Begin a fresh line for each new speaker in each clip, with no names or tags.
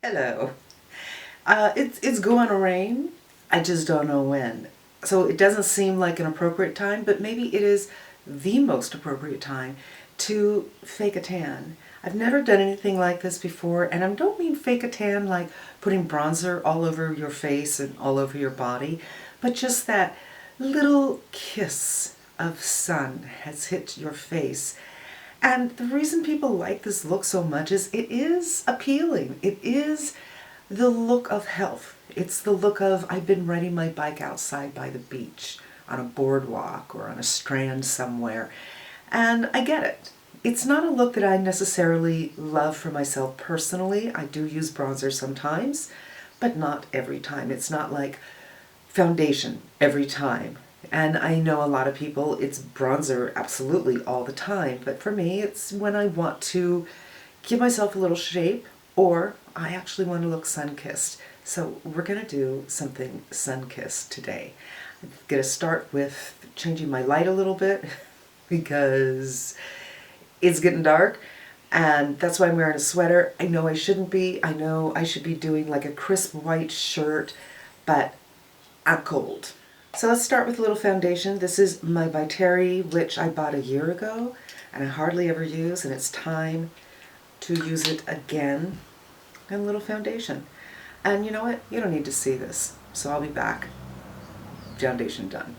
Hello. It's going to rain. I just don't know when. So it doesn't seem like an appropriate time, but maybe it is the most appropriate time to fake a tan. I've never done anything like this before, and I don't mean fake a tan like putting bronzer all over your face and all over your body, but just that little kiss of sun has hit your face. And the reason people like this look so much is it is appealing. It is the look of health. It's the look of I've been riding my bike outside by the beach, on a boardwalk or on a strand somewhere. And I get it. It's not a look that I necessarily love for myself personally. I do use bronzer sometimes, but not every time. It's not like foundation every time. And I know a lot of people, it's bronzer absolutely all the time, but for me, it's when I want to give myself a little shape or I actually want to look sun-kissed. So we're going to do something sun-kissed today. I'm going to start with changing my light a little bit because it's getting dark and that's why I'm wearing a sweater. I know I shouldn't be. I know I should be doing like a crisp white shirt, but I'm cold. So let's start with a little foundation. This is my Viteri, which I bought a year ago and I hardly ever use, and it's time to use it again. And a little foundation. And you know what? You don't need to see this. So I'll be back. Foundation done.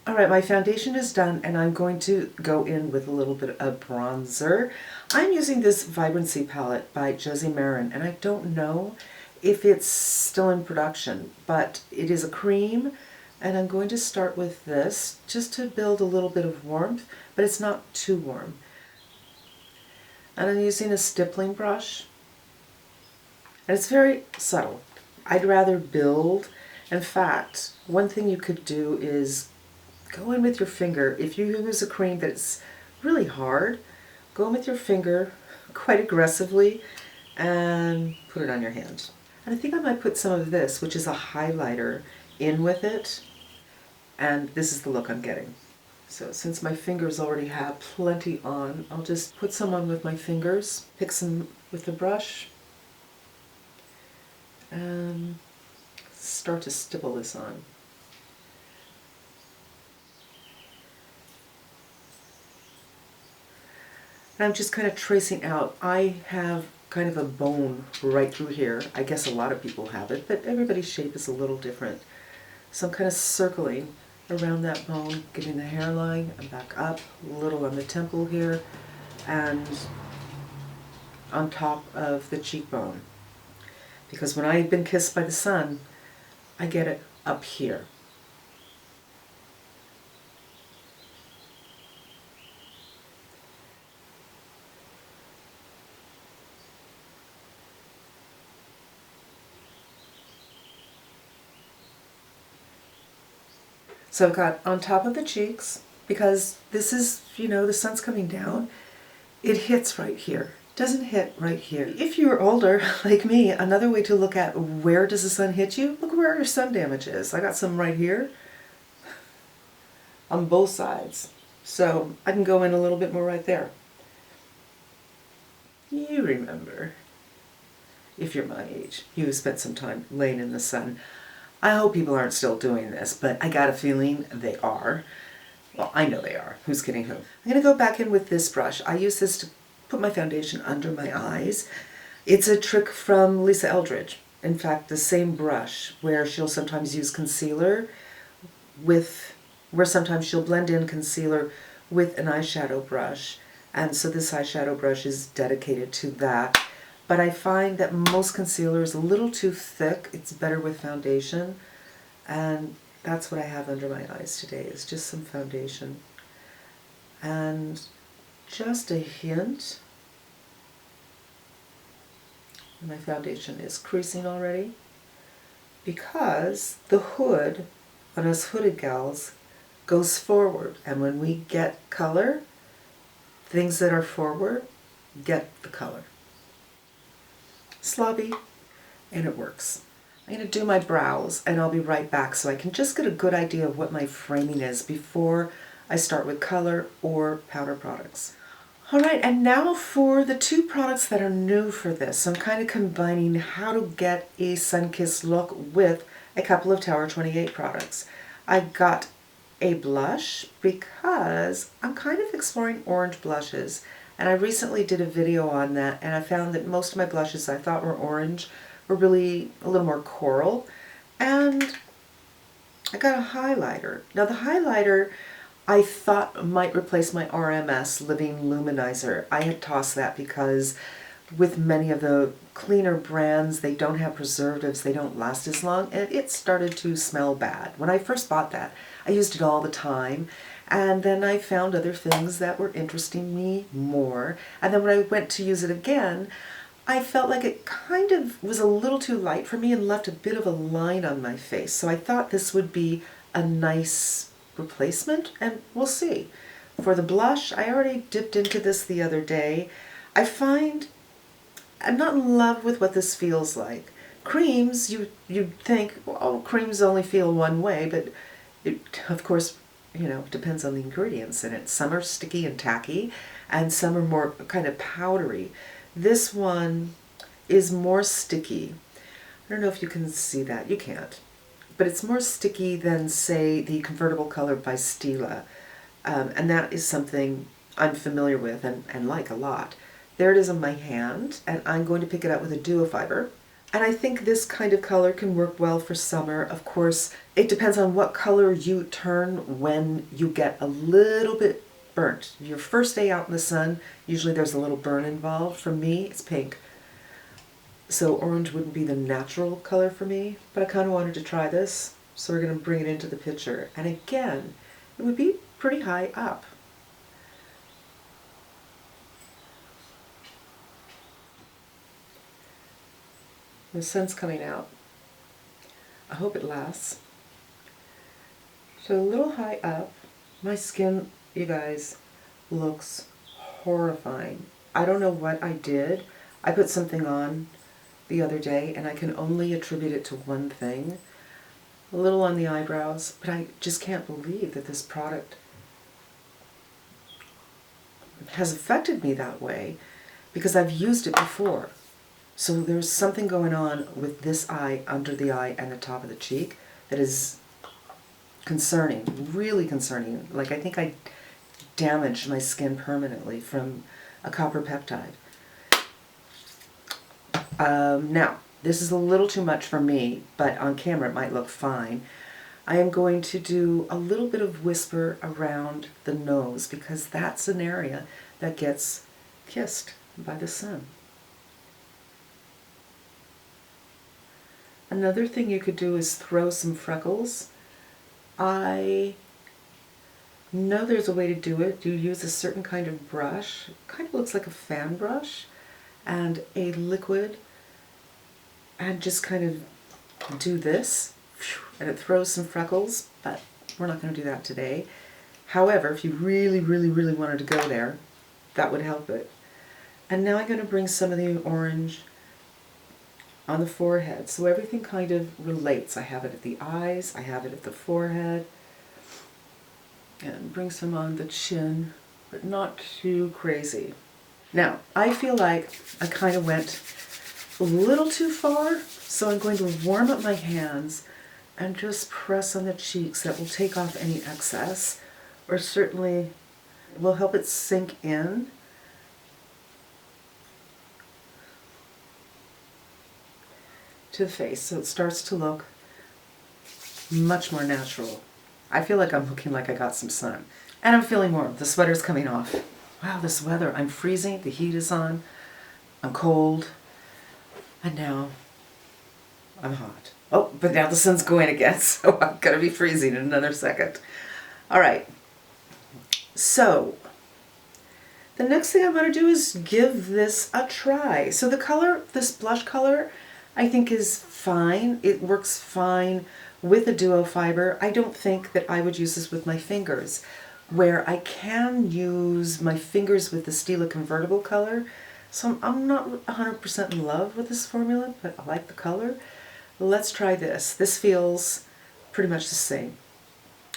Alright, my foundation is done and I'm going to go in with a little bit of bronzer. I'm using this Vibrancy palette by Josie Maran, and I don't know if it's still in production, but it is a cream, and I'm going to start with this just to build a little bit of warmth, but it's not too warm. And I'm using a stippling brush, and it's very subtle. I'd rather build. In fact, one thing you could do is go in with your finger. If you use a cream that's really hard, go in with your finger quite aggressively and put it on your hand. And I think I might put some of this, which is a highlighter, in with it. And this is the look I'm getting. So since my fingers already have plenty on, I'll just put some on with my fingers, pick some with the brush, and start to stipple this on. And I'm just kind of tracing out. I have kind of a bone right through here. I guess a lot of people have it, but everybody's shape is a little different. So I'm kind of circling around that bone, getting the hairline and back up, a little on the temple here, and on top of the cheekbone. Because when I've been kissed by the sun, I get it up here. So I've got on top of the cheeks, because this is, you know, the sun's coming down, it hits right here. Doesn't hit right here. If you're older, like me, another way to look at where does the sun hit you, look where your sun damage is. I got some right here on both sides. So I can go in a little bit more right there. You remember, if you're my age, you spent some time laying in the sun. I hope people aren't still doing this, but I got a feeling they are. Well, I know they are. Who's kidding who? I'm going to go back in with this brush. I use this to put my foundation under my eyes. It's a trick from Lisa Eldridge. In fact, the same brush where she'll sometimes use concealer with, where sometimes she'll blend in concealer with an eyeshadow brush. And so this eyeshadow brush is dedicated to that. But I find that most concealer is a little too thick. It's better with foundation. And that's what I have under my eyes today, is just some foundation. And just a hint. My foundation is creasing already, because the hood on us hooded gals goes forward. And when we get color, things that are forward get the color. Slobby, and it works. I'm going to do my brows and I'll be right back so I can just get a good idea of what my framing is before I start with color or powder products. All right, and now for the two products that are new for this. So I'm kind of combining how to get a sun-kissed look with a couple of Tower 28 products. I got a blush because I'm kind of exploring orange blushes, and I recently did a video on that, and I found that most of my blushes I thought were orange were really a little more coral. And I got a highlighter. Now the highlighter I thought might replace my RMS Living Luminizer. I had tossed that because with many of the cleaner brands, they don't have preservatives, they don't last as long, and it started to smell bad. When I first bought that, I used it all the time, and then I found other things that were interesting me more, and then when I went to use it again, I felt like it kind of was a little too light for me and left a bit of a line on my face. So I thought this would be a nice replacement, and we'll see. For the blush, I already dipped into this the other day. I find I'm not in love with what this feels like. Creams, you'd think, oh, creams only feel one way, but it, of course, you know, depends on the ingredients in it. Some are sticky and tacky, and some are more kind of powdery. This one is more sticky. I don't know if you can see that. You can't. But it's more sticky than, say, the Convertible Color by Stila. And that is something I'm familiar with and like a lot. There it is on my hand, and I'm going to pick it up with a duo fiber. And I think this kind of color can work well for summer. Of course, it depends on what color you turn when you get a little bit burnt. Your first day out in the sun, usually there's a little burn involved. For me, it's pink. So orange wouldn't be the natural color for me, but I kind of wanted to try this, so we're going to bring it into the picture. And again, it would be pretty high up. The sun's coming out. I hope it lasts. So a little high up. My skin, you guys, looks horrifying. I don't know what I did. I put something on the other day, and I can only attribute it to one thing. A little on the eyebrows, but I just can't believe that this product has affected me that way, because I've used it before. So there's something going on with this eye, under the eye, and the top of the cheek that is concerning, really concerning. Like, I think I damaged my skin permanently from a copper peptide. Now, this is a little too much for me, but on camera it might look fine. I am going to do a little bit of whisper around the nose, because that's an area that gets kissed by the sun. Another thing you could do is throw some freckles. I know there's a way to do it. You use a certain kind of brush. It kind of looks like a fan brush, and a liquid, and just kind of do this, and it throws some freckles, but we're not going to do that today. However, if you really, really, really wanted to go there, that would help it. And now I'm going to bring some of the orange on the forehead, so everything kind of relates. I have it at the eyes, I have it at the forehead, and bring some on the chin, but not too crazy. Now, I feel like I kind of went a little too far, so I'm going to warm up my hands and just press on the cheeks. That will take off any excess, or certainly will help it sink in. To the face, so it starts to look much more natural. I feel like I'm looking like I got some sun. And I'm feeling warm. The sweater's coming off. Wow, this weather. I'm freezing, the heat is on, I'm cold, and now I'm hot. Oh, but now the sun's going again, so I'm gonna be freezing in another second. All right, so the next thing I'm gonna do is give this a try. So the color, this blush color, I think is fine. It works fine with a duo fiber. I don't think that I would use this with my fingers. Where I can use my fingers with the Stila Convertible Color, so I'm not 100% in love with this formula, but I like the color. Let's try this. This feels pretty much the same.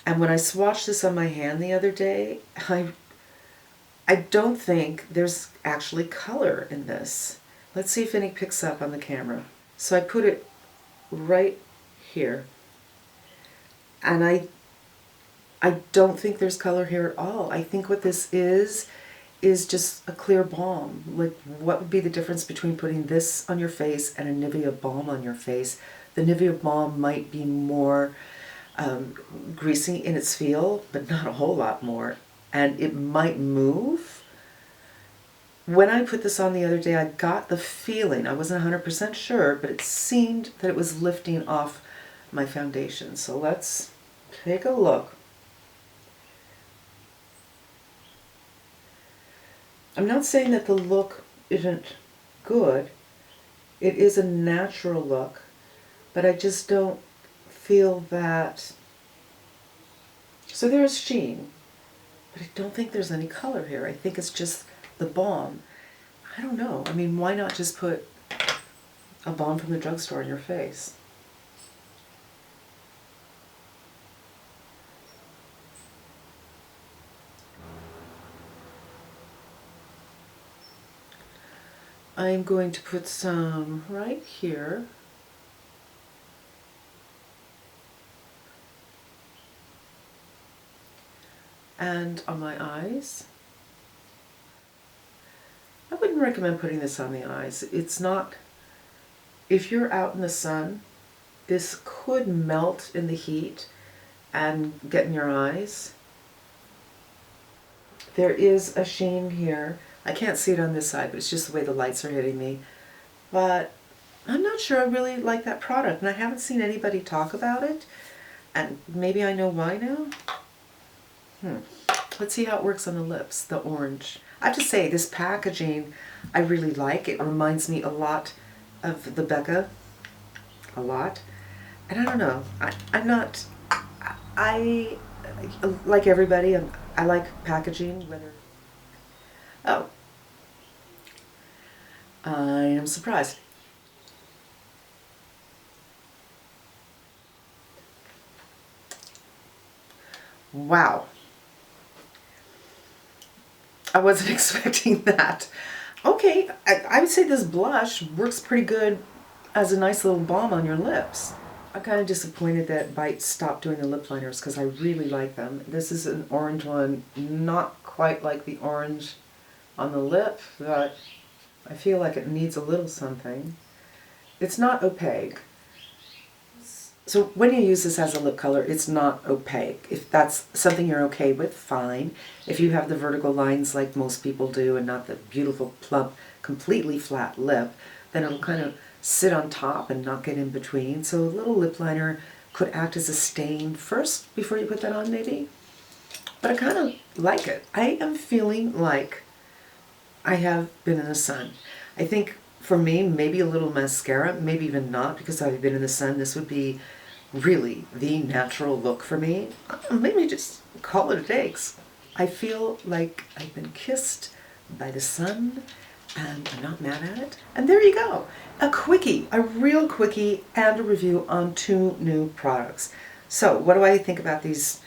And when I swatched this on my hand the other day, I I don't think there's actually color in this. Let's see if any picks up on the camera. So I put it right here. And I don't think there's color here at all. I think what this is just a clear balm. Like, what would be the difference between putting this on your face and a Nivea balm on your face? The Nivea balm might be more greasy in its feel, but not a whole lot more. And it might move. When I put this on the other day, I got the feeling, I wasn't 100% sure, but it seemed that it was lifting off my foundation. So let's take a look. I'm not saying that the look isn't good. It is a natural look, but I just don't feel that. So there's sheen, but I don't think there's any color here. I think it's just the balm. I don't know. I mean, why not just put a balm from the drugstore on your face? I'm going to put some right here. And on my eyes. I wouldn't recommend putting this on the eyes. It's not, if you're out in the sun, this could melt in the heat and get in your eyes. There is a sheen here. I can't see it on this side, but it's just the way the lights are hitting me. But I'm not sure I really like that product, and I haven't seen anybody talk about it. And maybe I know why now. Let's see how it works on the lips, the orange. I have to say, this packaging I really like. It reminds me a lot of the Becca, a lot. And I don't know, I like everybody, I like packaging, whether, oh, I am surprised. Wow. I wasn't expecting that. Okay, I would say this blush works pretty good as a nice little balm on your lips. I'm kind of disappointed that Bite stopped doing the lip liners because I really like them. This is an orange one, not quite like the orange on the lip, but I feel like it needs a little something. It's not opaque. So when you use this as a lip color, it's not opaque. If that's something you're okay with, fine. If you have the vertical lines like most people do and not the beautiful, plump, completely flat lip, then it'll kind of sit on top and not get in between. So a little lip liner could act as a stain first before you put that on maybe. But I kind of like it. I am feeling like I have been in the sun. I think for me, maybe a little mascara, maybe even not, because I've been in the sun. This would be really the natural look for me. Maybe just call it a day. I feel like I've been kissed by the sun and I'm not mad at it. And there you go. A quickie, a real quickie, and a review on 2 new products. So what do I think about these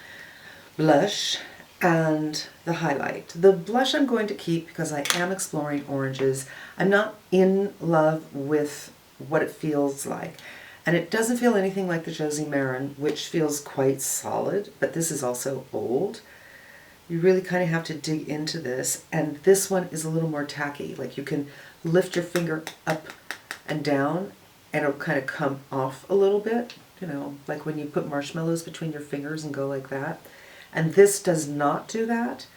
blush and the highlight? The blush I'm going to keep because I am exploring oranges. I'm not in love with what it feels like. And it doesn't feel anything like the Josie Maran, which feels quite solid, but this is also old. You really kind of have to dig into this, and this one is a little more tacky. Like you can lift your finger up and down, and it'll kind of come off a little bit, you know, like when you put marshmallows between your fingers and go like that. And this does not do that.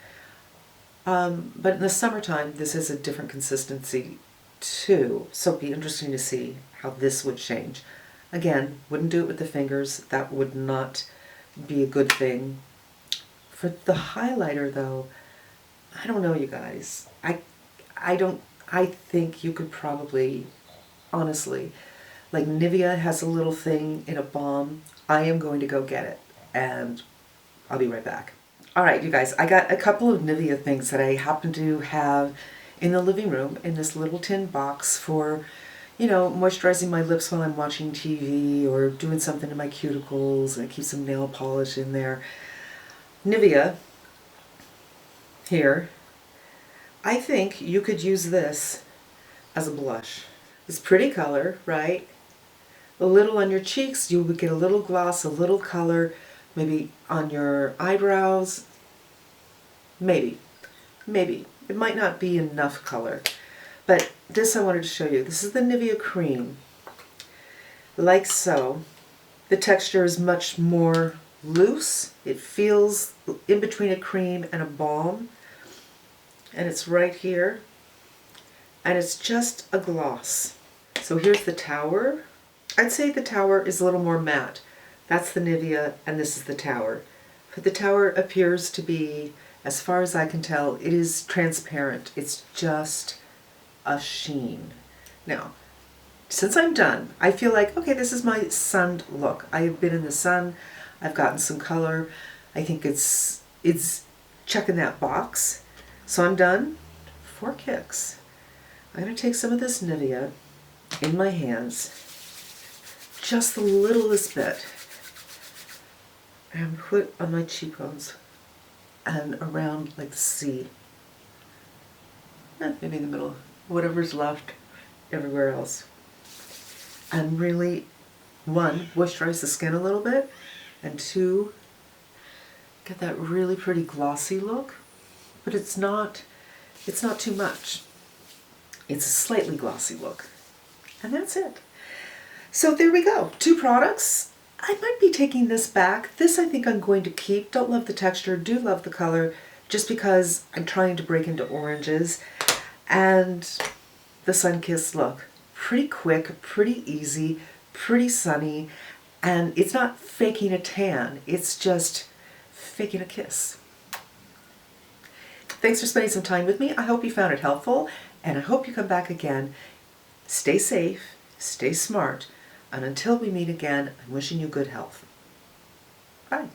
But in the summertime, this is a different consistency too, so it'd be interesting to see how this would change. Again, wouldn't do it with the fingers. That would not be a good thing. For the highlighter though, I don't know, you guys. I think you could probably, honestly, like Nivea has a little thing in a balm. I am going to go get it and I'll be right back. All right, you guys, I got a couple of Nivea things that I happen to have in the living room in this little tin box for, you know, moisturizing my lips while I'm watching TV or doing something to my cuticles, and I keep some nail polish in there. Nivea, here, I think you could use this as a blush. It's pretty color, right? A little on your cheeks, you would get a little gloss, a little color, maybe on your eyebrows. Maybe. It might not be enough color. But this I wanted to show you. This is the Nivea cream. Like so. The texture is much more loose. It feels in between a cream and a balm. And it's right here. And it's just a gloss. So here's the tower. I'd say the tower is a little more matte. That's the Nivea and this is the tower. But the tower appears to be, as far as I can tell, it is transparent. It's just a sheen. Now, since I'm done, I feel like, okay, this is my sunned look. I've been in the sun, I've gotten some color. I think it's checking that box. So I'm done. 4 kicks. I'm going to take some of this Nivea in my hands, just the littlest bit, and put on my cheekbones and around like the C. Maybe in the middle, whatever's left everywhere else. And really, 1, moisturize the skin a little bit, and 2, get that really pretty glossy look, but it's not too much. It's a slightly glossy look. And that's it. So there we go. 2 products. I might be taking this back. This I think I'm going to keep. Don't love the texture, do love the color, just because I'm trying to break into oranges. And the sun-kissed look. Pretty quick, pretty easy, pretty sunny, and it's not faking a tan, it's just faking a kiss. Thanks for spending some time with me. I hope you found it helpful, and I hope you come back again. Stay safe, stay smart, and until we meet again, I'm wishing you good health. Bye.